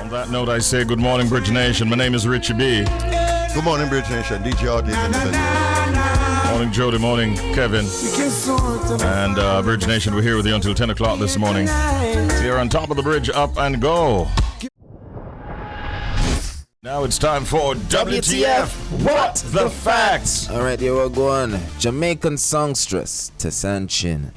On that note, I say good morning, Bridge Nation. My name is Richie B. Good morning, Bridge Nation. DJ Artiste in the building. Morning, Jody. Morning, Kevin. And Bridge Nation, we're here with you until 10 o'clock this morning. Here on top of the bridge, up and go. Now it's time for WTF. What the facts? All right, here we're going. Jamaican songstress Tessanne Chin,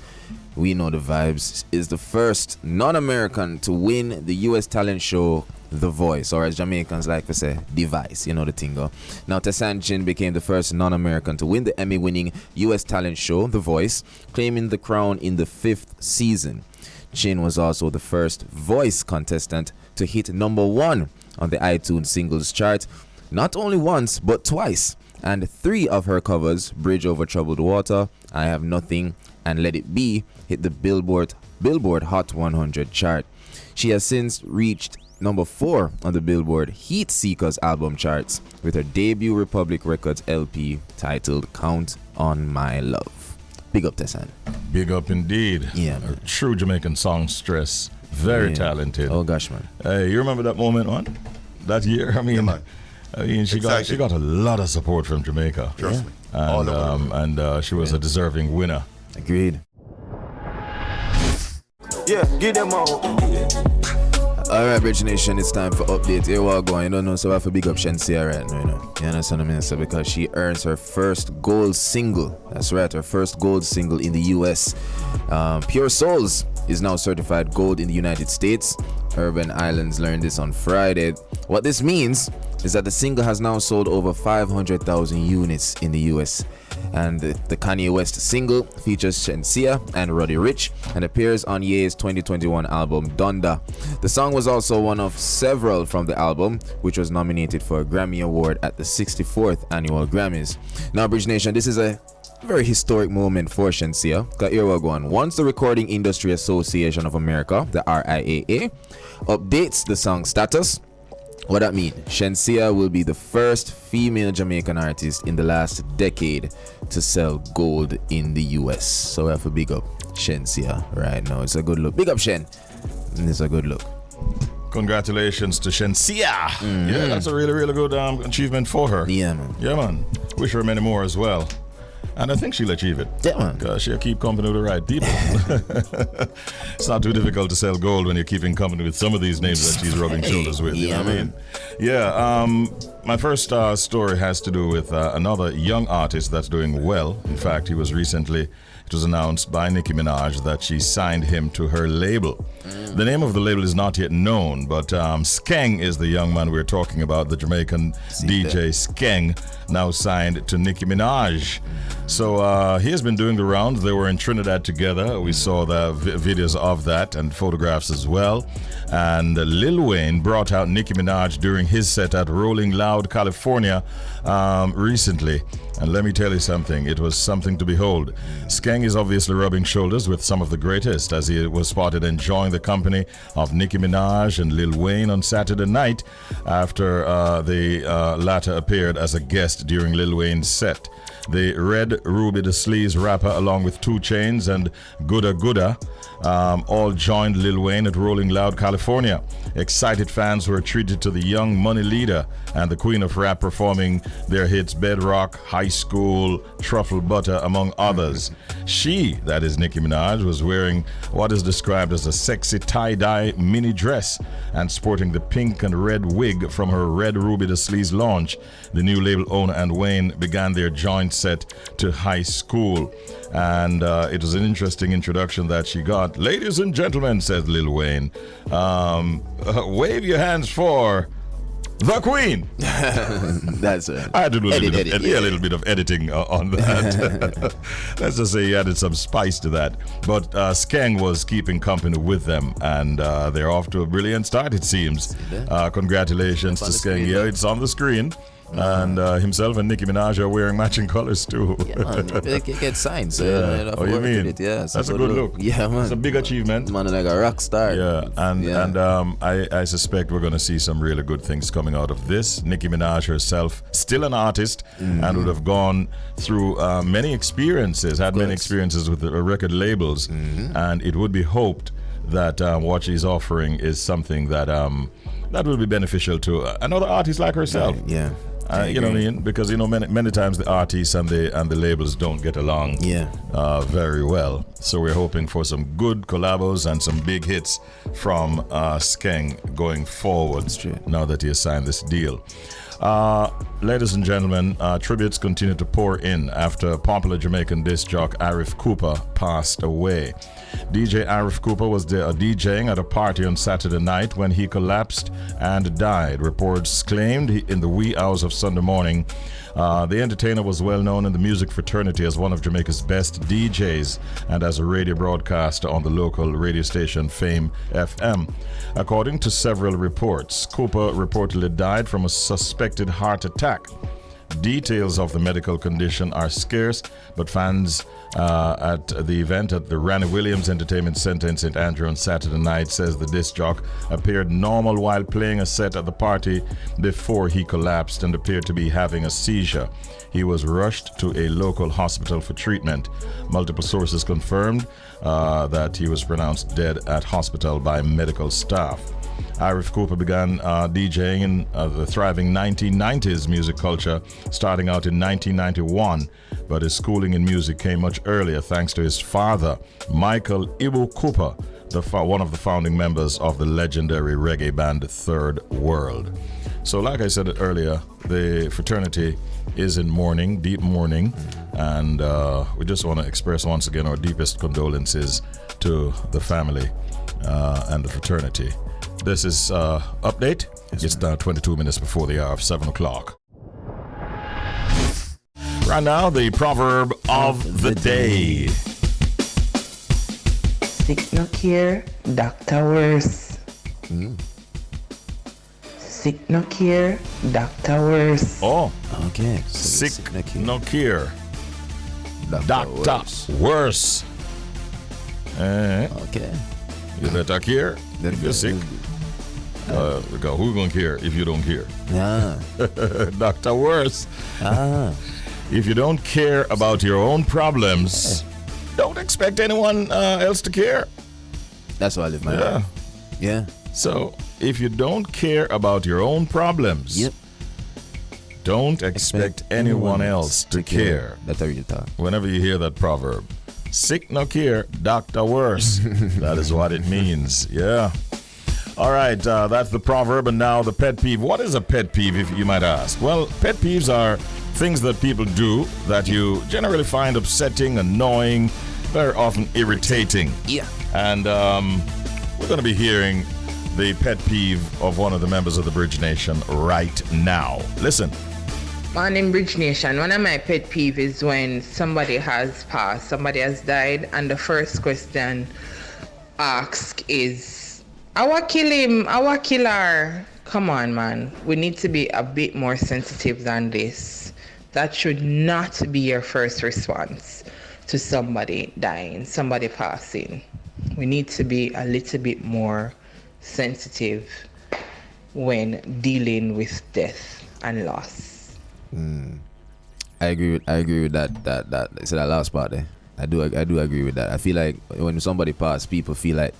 we know the vibes, is the first non-American to win the U.S. talent show The Voice, or as Jamaicans like to say, Device. You know the tingo. Now, Tessanne Chin became the first non-American to win the Emmy-winning U.S. talent show The Voice, claiming the crown in the 5th season. Chin was also the first Voice contestant to hit number 1 on the iTunes singles chart, not only once, but twice. And 3 of her covers, Bridge Over Troubled Water, I Have Nothing, and Let It Be, hit the Billboard Hot 100 chart. She has since reached number 4 on the Billboard Heat Seekers album charts with her debut Republic Records LP titled Count on My Love. Big up, Tessanne. Big up indeed. Yeah, man. A true Jamaican songstress. Very talented. Oh gosh, man. Hey, you remember that moment, man? That year? I mean, she got a lot of support from Jamaica. Trust me. And she was a deserving winner. Agreed. Yeah, get them all. Alright, Bridge Nation, it's time for update. Here we are going. You don't know, so I have to big up Shenseea right now, you know. You understand what I mean? So because she earns her first gold single. That's right, her first gold single in the US. Pure Souls is now certified gold in the United States. Urban Islands learned this on Friday. What this means is that the single has now sold over 500,000 units in the US. And the Kanye West single features Shenseea and Roddy Ricch and appears on Ye's 2021 album Donda. The song was also one of several from the album, which was nominated for a Grammy Award at the 64th Annual Grammys. Now, Bridge Nation, this is a very historic moment for Shenseea. Got here we're going. Once the Recording Industry Association of America, the RIAA, updates the song status, what that mean? Shenseea will be the first female Jamaican artist in the last decade to sell gold in the US. So we have to big up Shenseea right now. It's a good look. Big up Shen. It's a good look. Congratulations to Shenseea. Yeah, that's a really, really good achievement for her. Yeah, man. Yeah, man. Wish her many more as well. And I think she'll achieve it. Yeah, man. Because she'll keep company with the right people. It's not too difficult to sell gold when you're keeping company with some of these names that she's rubbing shoulders with. You know what I mean? Yeah. My first story has to do with another young artist that's doing well. In fact, it was announced by Nicki Minaj that she signed him to her label. The name of the label is not yet known, but Skeng is the young man we're talking about, the Jamaican DJ Skeng, now signed to Nicki Minaj. So he has been doing the rounds. They were in Trinidad together. We saw the videos of that and photographs as well. And Lil Wayne brought out Nicki Minaj during his set at Rolling Loud, California recently. And let me tell you something, it was something to behold. Skeng is obviously rubbing shoulders with some of the greatest, as he was spotted enjoying the company of Nicki Minaj and Lil Wayne on Saturday night after the latter appeared as a guest during Lil Wayne's set. The Red Ruby the Sleaze rapper, along with 2 Chainz and Gooda Gooda, all joined Lil Wayne at Rolling Loud, California. Excited fans were treated to the young money leader and the queen of rap performing their hits Bedrock, High School, Truffle Butter, among others. She, that is Nicki Minaj, was wearing what is described as a sexy tie-dye mini dress and sporting the pink and red wig from her Red Ruby the Sleaze launch. The new label owner and Wayne began their joint set to High School. And it was an interesting introduction that she got. Ladies and gentlemen, said Lil Wayne, wave your hands for the Queen. That's it. I had to do a little bit of editing on that. Let's just say he added some spice to that. But Skeng was keeping company with them, and they're off to a brilliant start, it seems. Congratulations to Skeng. Yeah, it's on the screen. And himself and Nicki Minaj are wearing matching colors too. Yeah, man. It gets signed. So yeah. Oh, you mean? Yeah, that's a good look. Yeah, man. It's a big achievement. Man, like a rock star. Yeah, and I suspect we're going to see some really good things coming out of this. Nicki Minaj herself, still an artist, and would have gone through many experiences, had many experiences with the record labels, and it would be hoped that what she's offering is something that that will be beneficial to another artist like herself. Yeah. You know what I mean? Because many times the artists and the labels don't get along very well. So we're hoping for some good collabos and some big hits from Skeng going forward. Now that he has signed this deal. Ladies and gentlemen, tributes continue to pour in after popular Jamaican disc jock Arif Cooper passed away. DJ Arif Cooper was DJing at a party on Saturday night when he collapsed and died. Reports claimed in the wee hours of Sunday morning. The entertainer was well known in the music fraternity as one of Jamaica's best DJs and as a radio broadcaster on the local radio station Fame FM. According to several reports, Cooper reportedly died from a suspected heart attack. Details of the medical condition are scarce, but fans at the event at the Ranny Williams Entertainment Center in St. Andrew on Saturday night says the disc jock appeared normal while playing a set at the party before he collapsed and appeared to be having a seizure. He was rushed to a local hospital for treatment. Multiple sources confirmed that he was pronounced dead at hospital by medical staff. Arif Cooper began DJing in the thriving 1990s music culture, starting out in 1991, but his schooling in music came much earlier thanks to his father, Michael Ibu Cooper, one of the founding members of the legendary reggae band Third World. So like I said earlier, the fraternity is in mourning, deep mourning, and we just want to express once again our deepest condolences to the family and the fraternity. This is Update. Yes, it's now 22 minutes before the hour of 7 o'clock. Right now, the proverb of the day. Sick no care, doctor worse. Sick no care, doctor worse. Oh, okay. Sick no care, doctor worse. Okay. You better care if you're sick. Because who's going to care if you don't care? Dr. Worse. If you don't care about your own problems, don't expect anyone else to care. That's how I live my life. Yeah. So, if you don't care about your own problems, don't expect anyone else to care. That's how you talk. Whenever you hear that proverb, sick no care, doctor worse. That is what it means. Yeah. All right, that's the proverb, and now the pet peeve. What is a pet peeve, if you might ask? Well, pet peeves are things that people do that you generally find upsetting, annoying, very often irritating. Yeah. And we're going to be hearing the pet peeve of one of the members of the Bridge Nation right now. Listen. Morning, Bridge Nation. One of my pet peeves is when somebody has passed, somebody has died, and the first question asked is, I will kill him, I will kill her. Come on, man. We need to be a bit more sensitive than this. That should not be your first response to somebody dying, somebody passing. We need to be a little bit more sensitive when dealing with death and loss. I agree with that. So that last part there. I do agree with that. I feel like when somebody passes, people feel like,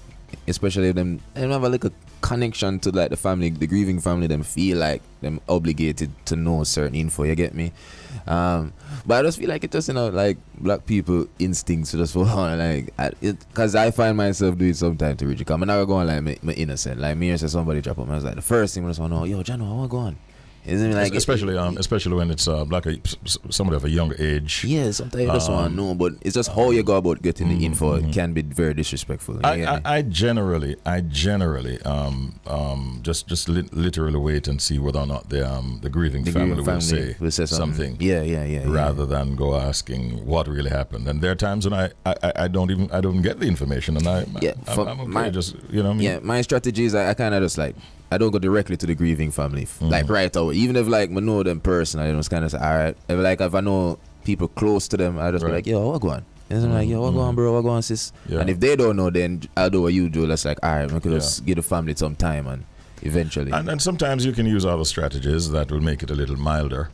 especially if them have a little connection to like the family, the grieving family, them feel like them obligated to know certain info. You get me? But I just feel like it just like black people instincts to just like because I find myself doing sometimes to reach. I'm not going like my innocent. Like me or somebody drop up. I was like the first thing I just want to know, yo, Jano, I want to go on. Isn't it like especially when it's black somebody of a younger age. Yeah, sometimes you just want to know, but it's just how you go about getting the info. It can be very disrespectful. I generally just literally wait and see whether or not the grieving family will say something. Yeah. Rather than go asking what really happened. And there are times when I don't get the information, and I'm okay. Just you know what I mean? Yeah, my strategy is I kind of just like, I don't go directly to the grieving family, like right away. Even if like I know them personally, I just kind of say, all right. If I know people close to them, I just be like, yo, what go on? And I'm like, yo, what go on, bro? What go on, sis? Yeah. And if they don't know, then I'll do what you do. That's like, all right, we could just give the family some time and eventually. And sometimes you can use other strategies that will make it a little milder.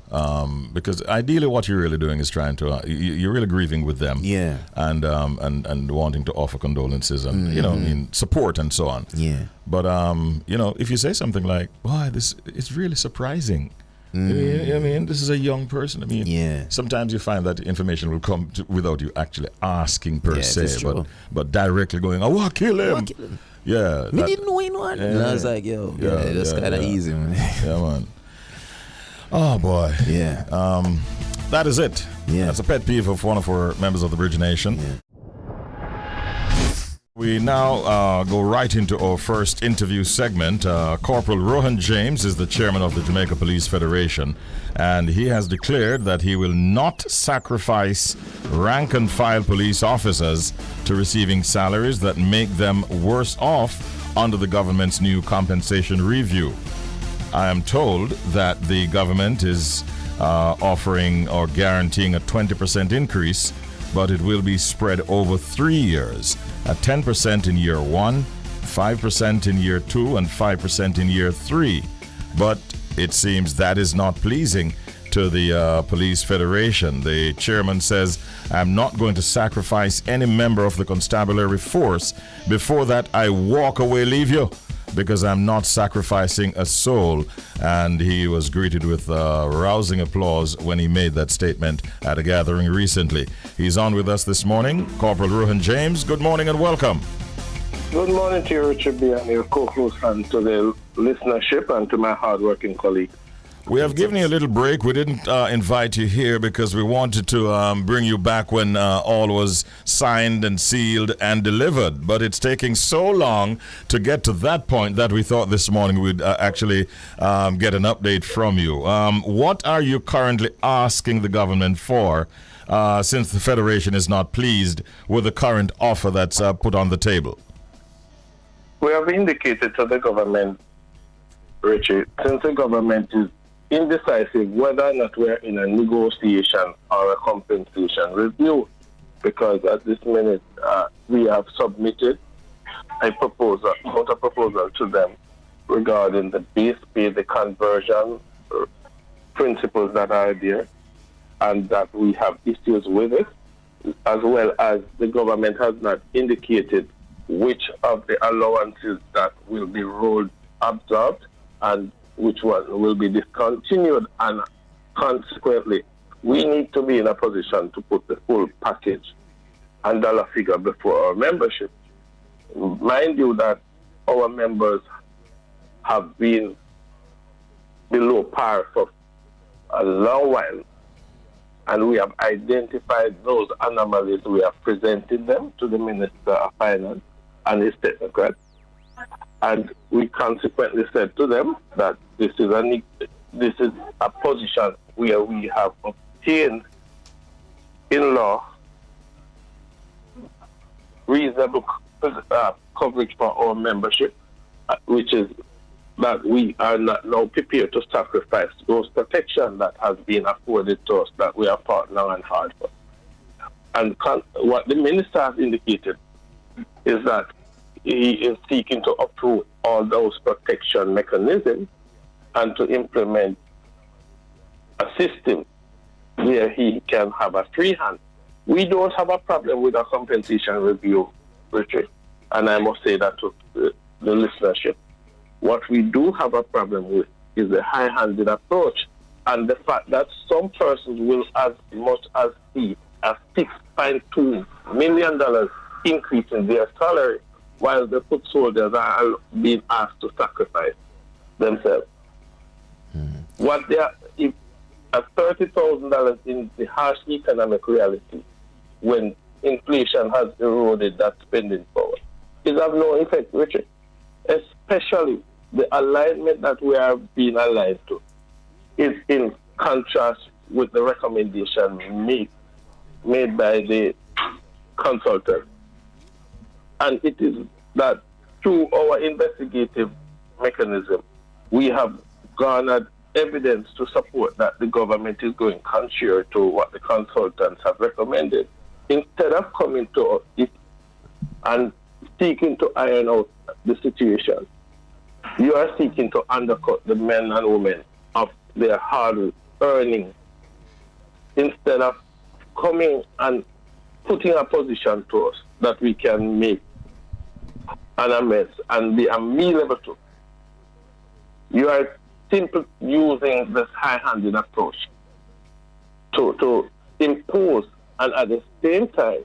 Because ideally, what you're really doing is trying to you're really grieving with them. Yeah. And wanting to offer condolences and support and so on. Yeah. But if you say something like, "Boy, this it's really surprising." I mean, this is a young person. I mean, sometimes you find that information will come without you actually asking per se, but directly going, "I want to kill him." Yeah. Me didn't know anyone. And I was like, yo, that's kind of easy, man. Yeah, man. Oh, boy. Yeah. That is it. Yeah. That's a pet peeve of one of our members of the Bridge Nation. Yeah. We now go right into our first interview segment. Corporal Rohan James is the chairman of the Jamaica Police Federation, and he has declared that he will not sacrifice rank-and-file police officers to receiving salaries that make them worse off under the government's new compensation review. I am told that the government is offering or guaranteeing a 20% increase, but it will be spread over 3 years. At 10% in year 1, 5% in year 2, and 5% in year 3. But it seems that is not pleasing to the Police Federation. The chairman says, "I'm not going to sacrifice any member of the constabulary force. Before that, I walk away, leave you, because I'm not sacrificing a soul." And he was greeted with rousing applause when he made that statement at a gathering recently. He's on with us this morning, Corporal Rohan James. Good morning and welcome. Good morning to you, Richie B, and your co-host, and to the listenership, and to my hard-working colleagues. We have given you a little break. We didn't invite you here because we wanted to bring you back when all was signed and sealed and delivered. But it's taking so long to get to that point that we thought this morning we'd actually get an update from you. What are you currently asking the government for since the Federation is not pleased with the current offer that's put on the table? We have indicated to the government, Richie, since the government is indecisive whether or not we're in a negotiation or a compensation review, because at this minute we have submitted a proposal to them regarding the base pay, the conversion principles that are there, and that we have issues with it, as well as the government has not indicated which of the allowances that will be absorbed and which one will be discontinued, and consequently, we need to be in a position to put the full package and dollar figure before our membership. Mind you that our members have been below par for a long while, and we have identified those anomalies. We have presented them to the Minister of Finance and his technocrats. And we consequently said to them that this is a position where we have obtained in law reasonable coverage for our membership, which is that we are not now prepared to sacrifice those protections that has been afforded to us, that we have fought long and hard for. And what the minister has indicated is that he is seeking to approve all those protection mechanisms and to implement a system where he can have a free hand. We don't have a problem with a compensation review, Richard, and I must say that to the listenership. What we do have a problem with is the high-handed approach and the fact that some persons will as much as see a $6.2 million increase in their salary, while the foot soldiers are being asked to sacrifice themselves. What they are, if at $30,000 in the harsh economic reality, when inflation has eroded that spending power, is of no effect, Richard. Especially the alignment that we are being aligned to is in contrast with the recommendation made by the consultant. And it is that through our investigative mechanism, we have garnered evidence to support that the government is going contrary to what the consultants have recommended. Instead of coming to it and seeking to iron out the situation, you are seeking to undercut the men and women of their hard earning instead of coming and putting a position to us that we can make an amends and be amenable to. You are simply using this high-handed approach to impose and at the same time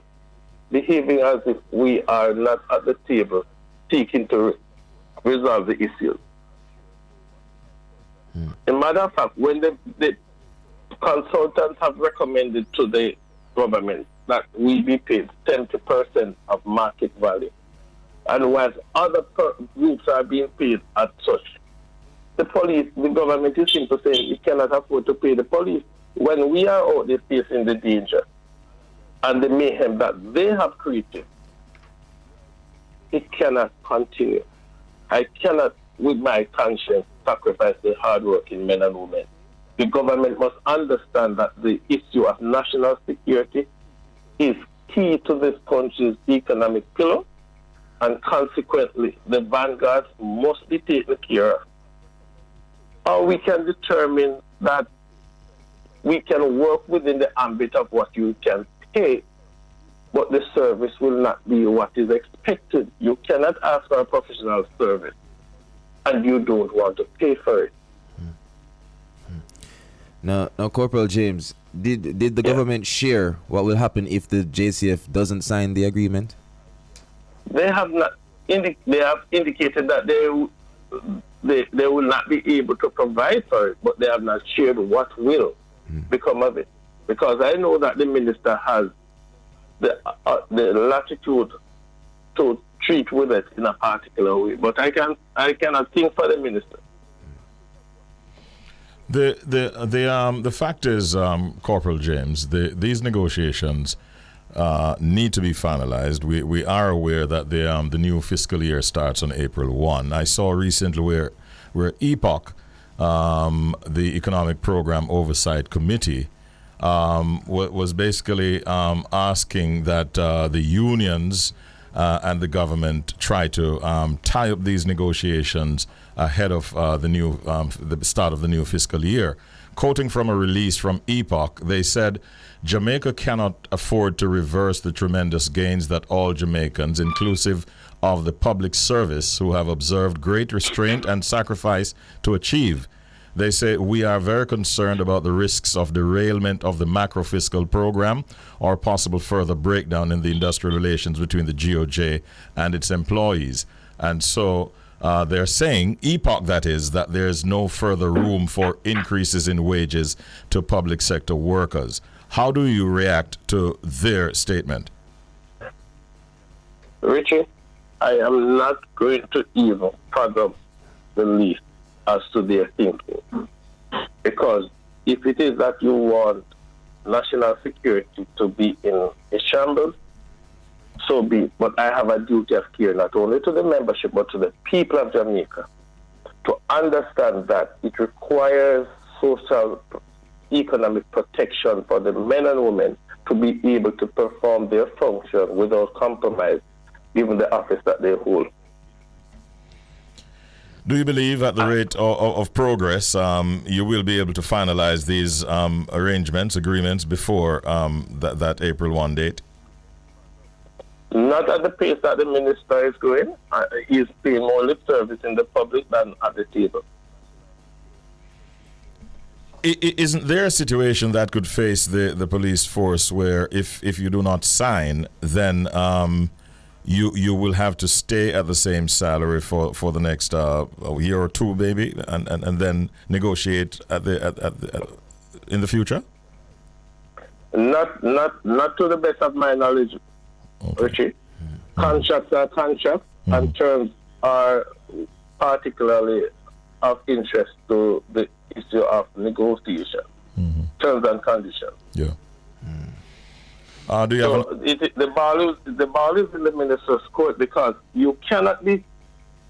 behaving as if we are not at the table seeking to resolve the issue. As a matter of fact, when the consultants have recommended to the government that we be paid 70% of market value, and whilst other groups are being paid at such, the government is simply saying it cannot afford to pay the police when we are out there facing the danger and the mayhem that they have created. It cannot continue. I cannot, with my conscience, sacrifice the hardworking men and women. The government must understand that the issue of national security is key to this country's economic pillar, and consequently, the vanguards must be taken care of. Or we can determine that we can work within the ambit of what you can pay, but the service will not be what is expected. You cannot ask for a professional service and you don't want to pay for it. Now, Corporal James, did the government share what will happen if the JCF doesn't sign the agreement? They have not. They have indicated that they will not be able to provide for it, but they have not shared what will become of it. Because I know that the minister has the latitude to treat with it in a particular way, but I cannot think for the minister. The fact is, Corporal James, these negotiations need to be finalized. We are aware that the new fiscal year starts on April 1. I saw recently where EPOC, the Economic Program Oversight Committee, was basically asking that the unions and the government try to tie up these negotiations ahead of the start of the new fiscal year. Quoting from a release from EPOC, they said, Jamaica cannot afford to reverse the tremendous gains that all Jamaicans, inclusive of the public service, who have observed great restraint and sacrifice to achieve. They say, we are very concerned about the risks of derailment of the macro fiscal program or possible further breakdown in the industrial relations between the GOJ and its employees. And so they're saying, EPOC that is, that there's no further room for increases in wages to public sector workers. How do you react to their statement? Richie, I am not going to even fathom the least as to their thinking. Because if it is that you want national security to be in a shambles, so be it. But I have a duty of care not only to the membership but to the people of Jamaica to understand that it requires social economic protection for the men and women to be able to perform their function without compromise, even the office that they hold. Do you believe at the rate of progress you will be able to finalize these agreements before that April 1 date? Not at the pace that the minister is going. He's paying more lip service in the public than at the table. Isn't there a situation that could face the police force where if you do not sign, then you will have to stay at the same salary for the next year or two, maybe, and then negotiate in the future? Not to the best of my knowledge, okay. Richie. Contracts are contracts, and terms are particularly of interest to the issue of negotiation, terms and conditions. Yeah. Do you have the ball is in the minister's court, because you cannot be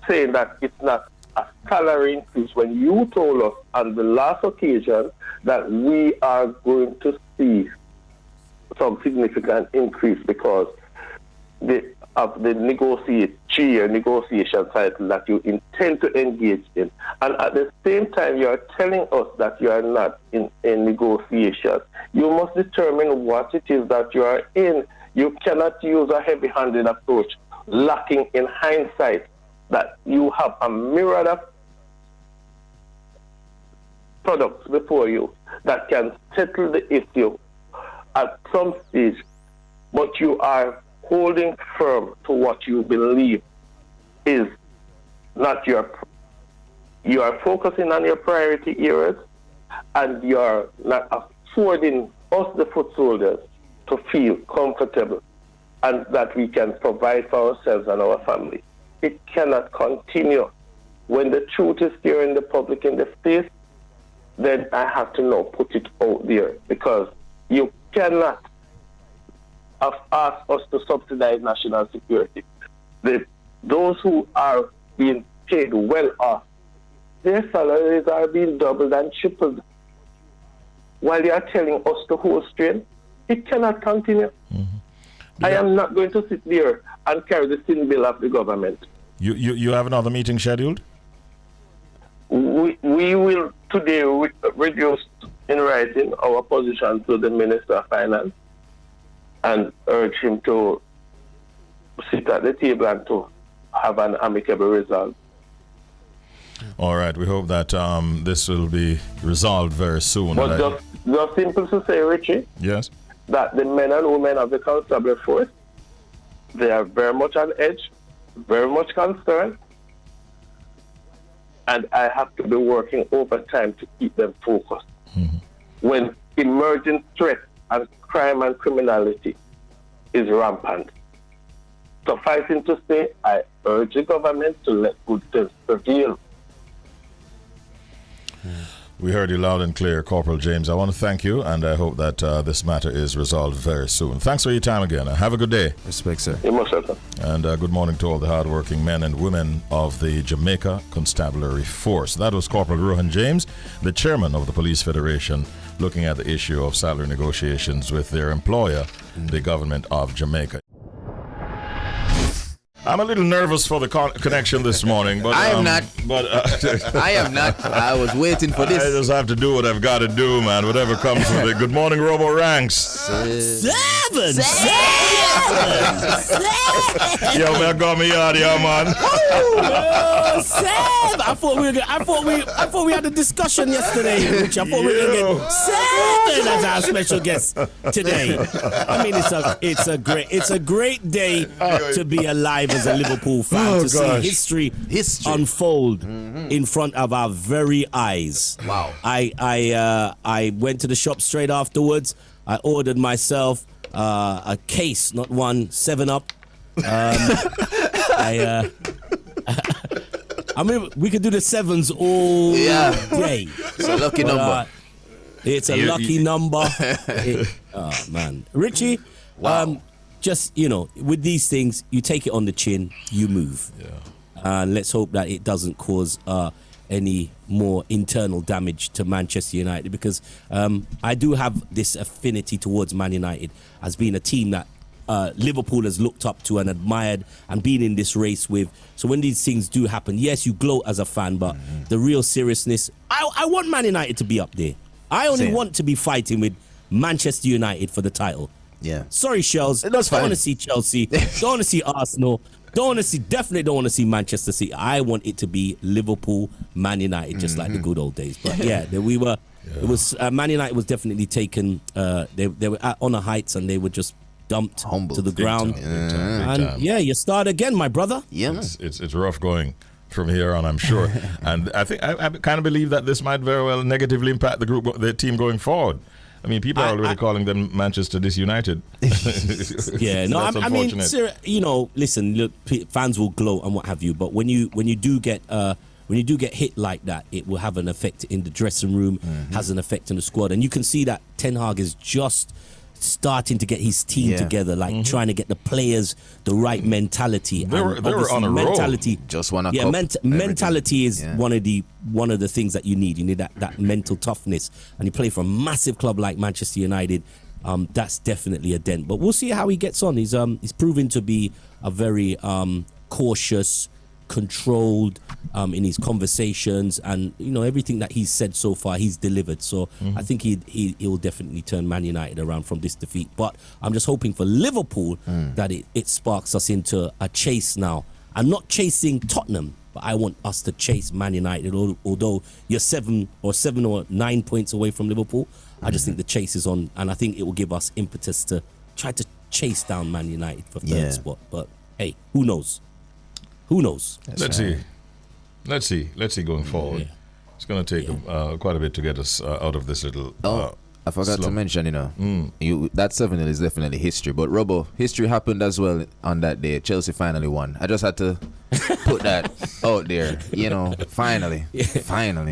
saying that it's not a salary increase when you told us on the last occasion that we are going to see some significant increase because the of the 3-year negotiation cycle that you intend to engage in. And at the same time, you are telling us that you are not in negotiations. You must determine what it is that you are in. You cannot use a heavy-handed approach, lacking in hindsight that you have a myriad of products before you that can settle the issue at some stage, but you are holding firm to what you believe is not you are focusing on your priority areas, and you are not affording us, the foot soldiers, to feel comfortable and that we can provide for ourselves and our family. It cannot continue. When the truth is there in the public, in the face, then I have to now put it out there, because you cannot have asked us to subsidize national security. Those who are being paid well off, their salaries are being doubled and tripled, while they are telling us to hold straight. It cannot continue. Mm-hmm. Yeah. I am not going to sit there and carry the sin bill of the government. You have another meeting scheduled? We will today reduce in writing our position to the Minister of Finance and urge him to sit at the table and to have an amicable result. All right, we hope that this will be resolved very soon. But just simple to say, Richie, yes, that the men and women of the constabulary force, they are very much on edge, very much concerned, and I have to be working overtime to keep them focused. Mm-hmm. When emerging threats and crime and criminality is rampant. Sufficing to say, I urge the government to let good sense prevail. We heard you loud and clear, Corporal James. I want to thank you, and I hope that this matter is resolved very soon. Thanks for your time again. Have a good day. Respect, sir. You're most welcome. And good morning to all the hardworking men and women of the Jamaica Constabulary Force. That was Corporal Rohan James, the chairman of the Police Federation, looking at the issue of salary negotiations with their employer, the government of Jamaica. I'm a little nervous for the connection this morning, but I am not. But I am not. I was waiting for this. I just have to do what I've got to do, man. Whatever comes with it. Good morning, Robo Ranks. Seven. Yo, man, got me out here, man. Seven. I thought we had a discussion yesterday, Rich. I thought we were gonna get Seven as our special guest today. I mean, it's a great day to be alive as a Liverpool fan, to see history unfold in front of our very eyes. Wow. I went to the shop straight afterwards. I ordered myself a case, not one, 7-Up. I mean, we could do the sevens all day. It's a lucky number. It's a lucky number. Oh, man. Richie, just, with these things, you take it on the chin, you move. Yeah. And let's hope that it doesn't cause any more internal damage to Manchester United, because I do have this affinity towards Man United as being a team that Liverpool has looked up to and admired and been in this race with. So when these things do happen, yes, you gloat as a fan, but the real seriousness, I want Man United to be up there. I only want to be fighting with Manchester United for the title. Yeah. Sorry, Shelz. Don't want to see Chelsea. Don't want to see Arsenal. Definitely don't want to see Manchester City. I want it to be Liverpool, Man United, just like the good old days. But it was Man United was definitely taken. They were on the heights and they were just dumped to the ground. Big time. You start again, my brother. Yeah, it's rough going from here on, I'm sure. And I think I kind of believe that this might very well negatively impact the team going forward. I mean, people are already calling them Manchester Disunited. Yeah, no, I mean, listen, look, fans will gloat and what have you, but when you do get hit like that, it will have an effect in the dressing room, has an effect in the squad, and you can see that Ten Hag is just starting to get his team together, like trying to get the players the right mentality. They were on a roll. Just want mentality is one of the things that you need. You need that mental toughness, and you play for a massive club like Manchester United. that's definitely a dent. But we'll see how he gets on. He's proven to be a very cautious, controlled in his conversations, and everything that he's said so far, he's delivered. So I think he'll definitely turn Man United around from this defeat. But I'm just hoping for Liverpool that it sparks us into a chase now. I'm not chasing Tottenham, but I want us to chase Man United. Although you're 7 or 9 points away from Liverpool, I just think the chase is on, and I think it will give us impetus to try to chase down Man United for third spot. But hey, who knows? Who knows? Let's see going forward. Yeah. It's going to take quite a bit to get us out of this little. I forgot to slump. mention, that 7-0 is definitely history. But Robbo, history happened as well on that day. Chelsea finally won. I just had to put that out there. Finally.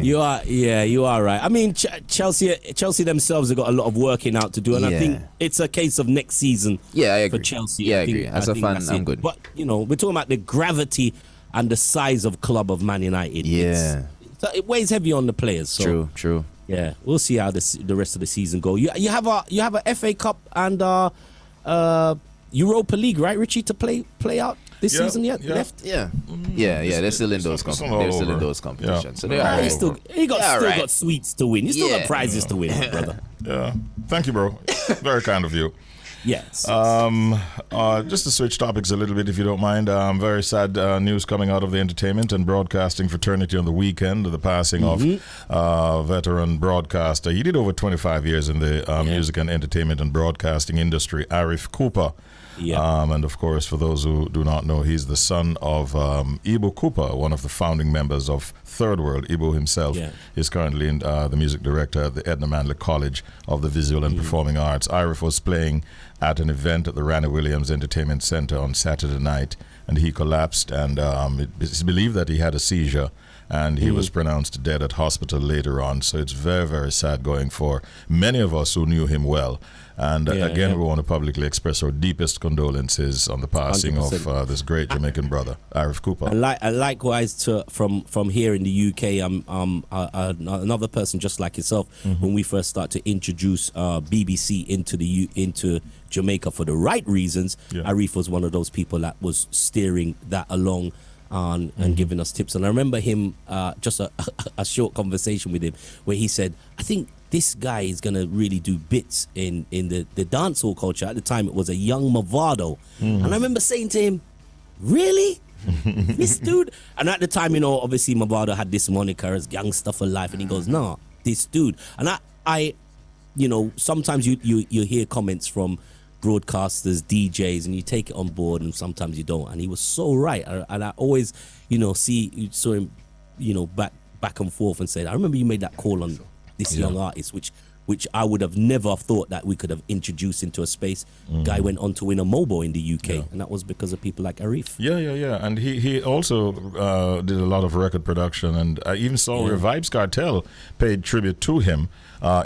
You are right. I mean, Chelsea themselves have got a lot of working out to do, and I think it's a case of next season. Yeah, I agree. For Chelsea. Yeah, I agree. As a fan, I'm good. But we're talking about the gravity and the size of club of Man United. Yeah, it weighs heavy on the players. So. True. Yeah, we'll see how the rest of the season go. You have a FA Cup and Europa League, right, Richie, to play out this season yet? Left? Yeah. They're still in those competitions. Yeah. So they are. He still got sweets to win. You still got prizes to win, my brother. Yeah. Thank you, bro. Very kind of you. Yes. Just to switch topics a little bit, if you don't mind. Very sad news coming out of the entertainment and broadcasting fraternity on the weekend. The passing of veteran broadcaster. He did over 25 years in the music and entertainment and broadcasting industry. Arif Cooper. Yeah. And of course, for those who do not know, he's the son of Ibu Cooper, one of the founding members of Third World. Ibu himself is currently the music director at the Edna Manley College of the Visual and Performing Arts. Arif was playing at an event at the Randy Williams Entertainment Center on Saturday night, and he collapsed, and it's believed that he had a seizure, and he was pronounced dead at hospital later on. So it's very, very sad going for many of us who knew him well. And we want to publicly express our deepest condolences on the passing 100%. Of this great Jamaican brother, Arif Cooper. And likewise from here in the UK, another person just like yourself. When we first started to introduce BBC into Jamaica for the right reasons, Arif was one of those people that was steering that along and giving us tips. And I remember him just a short conversation with him where he said, I think this guy is going to really do bits in the dancehall culture. At the time, it was a young Mavado. And I remember saying to him, really? This dude? And at the time, obviously Mavado had this moniker as Youngster for Life. And he goes, nah, this dude. And I sometimes you hear comments from broadcasters, DJs, and you take it on board, and sometimes you don't. And he was so right. And I always, saw him, back and forth and said, I remember you made that call on this young artist, which I would have never thought that we could have introduced into a space. Guy went on to win a MOBO in the UK, and that was because of people like Arif. Yeah. And he also did a lot of record production, and I even saw where Vibes Cartel paid tribute to him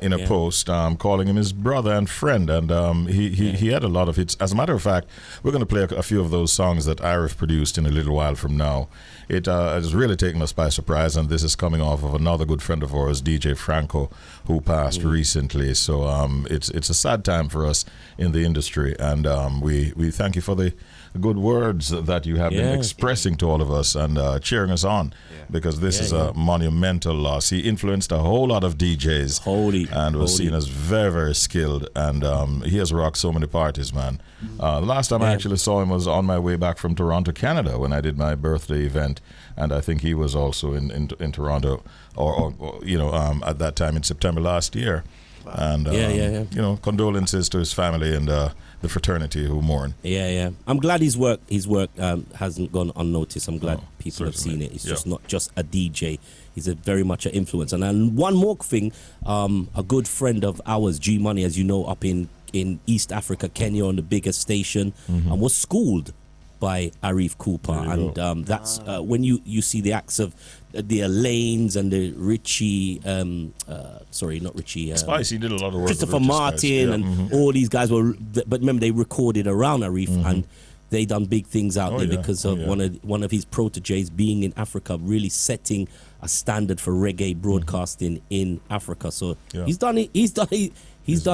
in a post, calling him his brother and friend, and he had a lot of hits. As a matter of fact, we're going to play a few of those songs that Arif produced in a little while from now. It has really taken us by surprise, and this is coming off of another good friend of ours, DJ Franco, who passed recently. So it's a sad time for us in the industry, and we thank you for the good words that you have been expressing to all of us and cheering us on, because this is a monumental loss. He influenced a whole lot of DJs and was seen as very, very skilled, and he has rocked so many parties, man. The last time I actually saw him was on my way back from Toronto, Canada, when I did my birthday event, and I think he was also in Toronto or at that time in September last year. And condolences to his family and the fraternity who mourn. I'm glad his work hasn't gone unnoticed. I'm glad people have seen it. It's just not just a DJ. He's very much an influence. And one more thing, a good friend of ours, G Money, as you know, up in East Africa, Kenya, on the biggest station, and was schooled by Arif Cooper. And that's when you see the acts of the Alaines and the Richie, not Richie. Spice, he did a lot of work. Christopher Martin and all these guys were, but remember they recorded around Arif and they done big things out there because of one of his proteges being in Africa, really setting a standard for reggae broadcasting in Africa. So Yeah. he's done it. He's done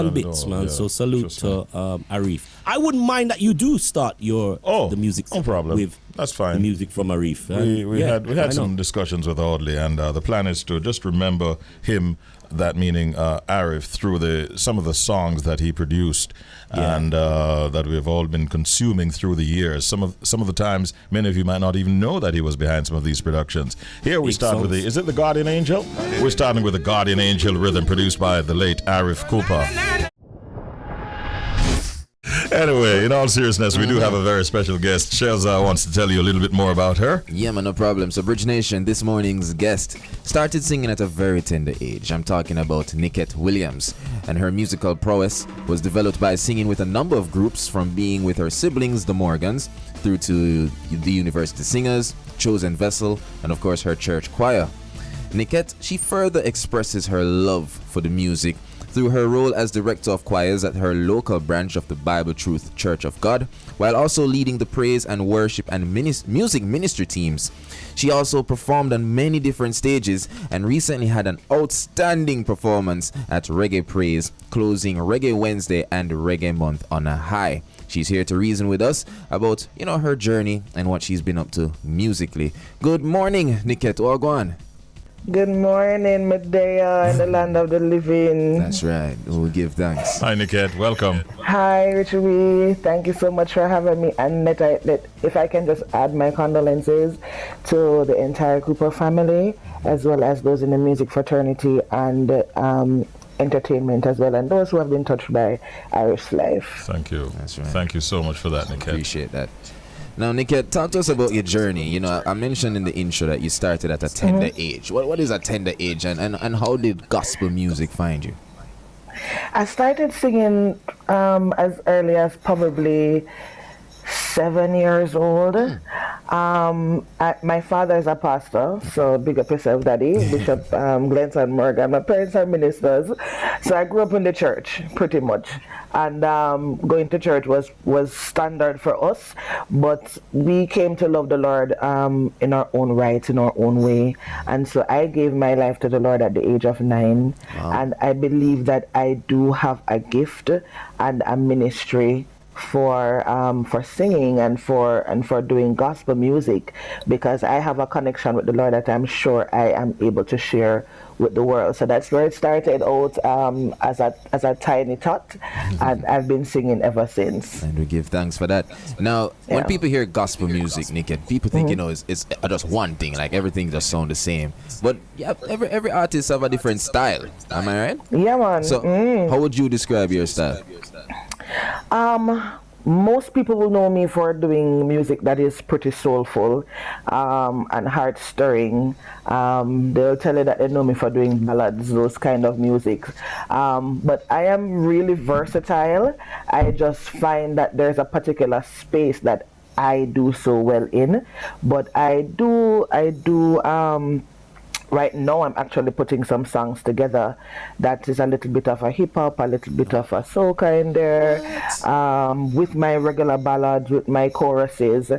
done it bits, all, man. yeah. So salute Interesting. to Arif. I wouldn't mind that you do start the music. no problem. With That's fine. the music from Arif. We Yeah, had why some not? discussions with Audley, and the plan is to just remember him, that meaning Arif, through some of the songs that he produced and that we've all been consuming through the years. Some of the times, many of you might not even know that he was behind some of these productions. Here we Big start with songs. is it the Guardian Angel? We're starting with the Guardian Angel rhythm produced by the late Arif Cooper. Anyway, in all seriousness, we do have a very special guest. Shelz wants to tell you a little bit more about her. Yeah, man, no problem. So, Bridge Nation, this morning's guest started singing at a very tender age. I'm talking about Nikette Williams. And her musical prowess was developed by singing with a number of groups, from being with her siblings, the Morgans, through to the University Singers, Chosen Vessel, and of course her church choir. Nikette, she further expresses her love for the music through her role as director of choirs at her local branch of the Bible Truth Church of God, while also leading the praise and worship and music ministry teams. She also performed on many different stages and recently had an outstanding performance at Reggae Praise, closing Reggae Wednesday and Reggae Month on a high. She's here to reason with us about, her journey and what she's been up to musically. Good morning, Nikette. All go on. Good morning, Medea, in the land of the living. That's right. We'll give thanks. Hi, Nikette. Welcome. Hi, Richie B. Thank you so much for having me. And if I can just add my condolences to the entire Cooper family, as well as those in the music fraternity and entertainment as well, and those who have been touched by Arif's life. Thank you. That's right. Thank you so much for that, Nikette. Appreciate that. Now, Nikette, talk to us about your journey. I mentioned in the intro that you started at a tender age. What is a tender age, and how did gospel music find you? I started singing as early as probably 7 years old. My father is a pastor, so big up yourself, Daddy, Bishop Glenson Morgan. My parents are ministers, so I grew up in the church pretty much, and going to church was standard for us, but we came to love the Lord in our own right, in our own way, and so I gave my life to the Lord at the age of 9. Wow. And I believe that I do have a gift and a ministry for singing and for doing gospel music, because I have a connection with the Lord that I'm sure I am able to share with the world. So that's where it started out as a tiny tot, and I've been singing ever since. And we give thanks for that. Now, when people hear gospel music, Nikette, people think it's just one thing, like everything just sound the same. But yeah, every artist have a different style. Am I right? Yeah, man. So how would you describe your style? Most people will know me for doing music that is pretty soulful and heart-stirring. They'll tell you that they know me for doing ballads, those kind of music. But I am really versatile. I just find that there's a particular space that I do so well in. But I do right now I'm actually putting some songs together that is a little bit of a hip-hop, a little bit of a soca in there, with my regular ballads, with my choruses,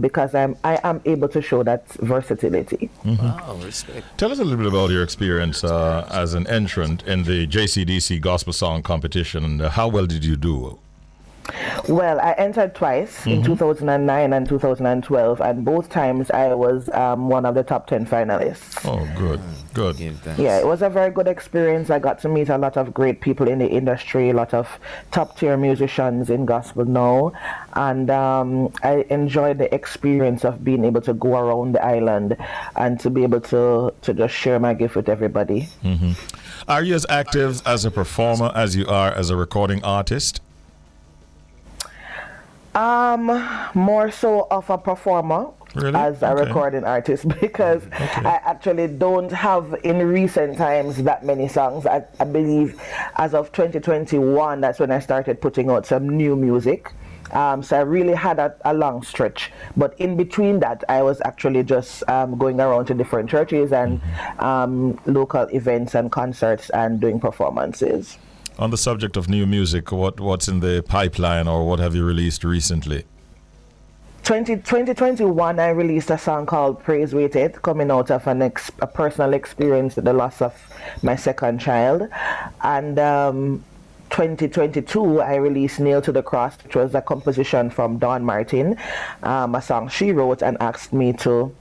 because I am able to show that versatility. Mm-hmm. Wow, respect. Tell us a little bit about your experience as an entrant in the JCDC Gospel Song Competition, and how well did you do? Well, I entered twice in 2009 and 2012, and both times I was one of the top 10 finalists. Oh, good. Yeah, it was a very good experience. I got to meet a lot of great people in the industry, a lot of top-tier musicians in gospel now, and I enjoyed the experience of being able to go around the island and to be able to just share my gift with everybody. Mm-hmm. Are you as active as a performer as you are as a recording artist? More so of a performer. Really? As a recording artist, because I actually don't have in recent times that many songs. I believe as of 2021, that's when I started putting out some new music. So I really had a long stretch, but in between that I was actually just going around to different churches and local events and concerts and doing performances. On the subject of new music, what's in the pipeline, or what have you released recently? 2021, I released a song called Praise Waited, coming out of a personal experience with the loss of my second child. And 2022, I released Nail to the Cross, which was a composition from Dawn Martin, a song she wrote and asked me to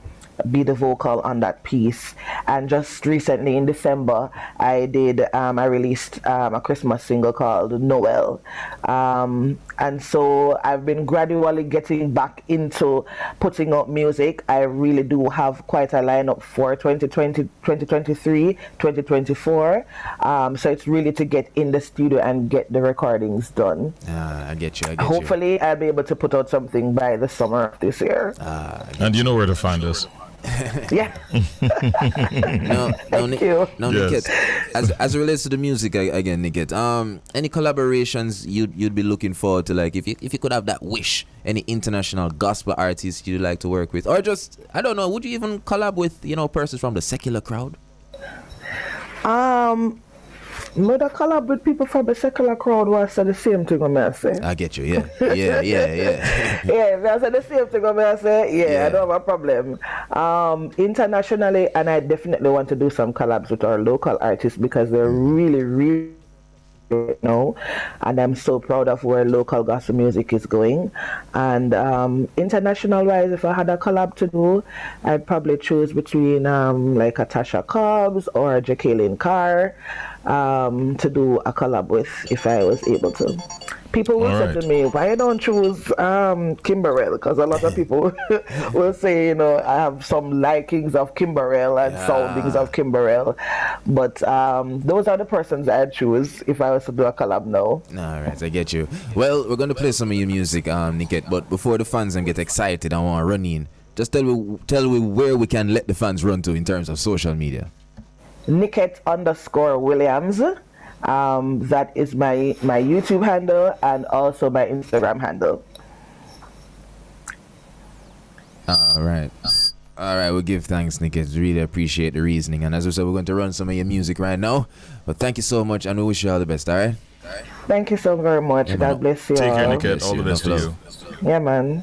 be the vocal on that piece. And just recently in December, I released a Christmas single called Noel. And so I've been gradually getting back into putting up music. I really do have quite a lineup for 2020, 2023, 2024. So it's really to get in the studio and get the recordings done. I get you. Hopefully I'll be able to put out something by the summer of this year. And you know where to find us. Yeah. Thank you. Now, Yes. Nikette, as it relates to the music again, Nikette, any collaborations you'd be looking forward to? Like, if you could have that wish, any international gospel artists you'd like to work with, or just, I don't know, would you even collab with persons from the secular crowd? Would I collab with people from the secular crowd who say the same thing I say? I get you, yeah. Yeah, I say the same thing I say, I don't have a problem. Internationally, and I definitely want to do some collabs with our local artists because they're really now, and I'm so proud of where local gospel music is going. And international wise, if I had a collab to do, I'd probably choose between like a Tasha Cobbs or a Jacqueline Carr to do a collab with if I was able to. People will say to me, why don't choose Kimberell? Because a lot of people will say, I have some likings of Kimberell and soundings of Kimberell. But those are the persons I'd choose if I was to do a collab now. All right, I get you. Well, we're going to play some of your music, Nikette. But before the fans get excited and want to run in, just tell me where we can let the fans run to in terms of social media. Nikette_Williams. That is my YouTube handle and also my Instagram handle. All right, we'll give thanks, Nikette. Really appreciate the reasoning. And as we said, we're going to run some of your music right now. But thank you so much, and we wish you all the best, all right? Thank you so very much. God bless you. Take care, all. Nickette. All the best to you. Yeah, man.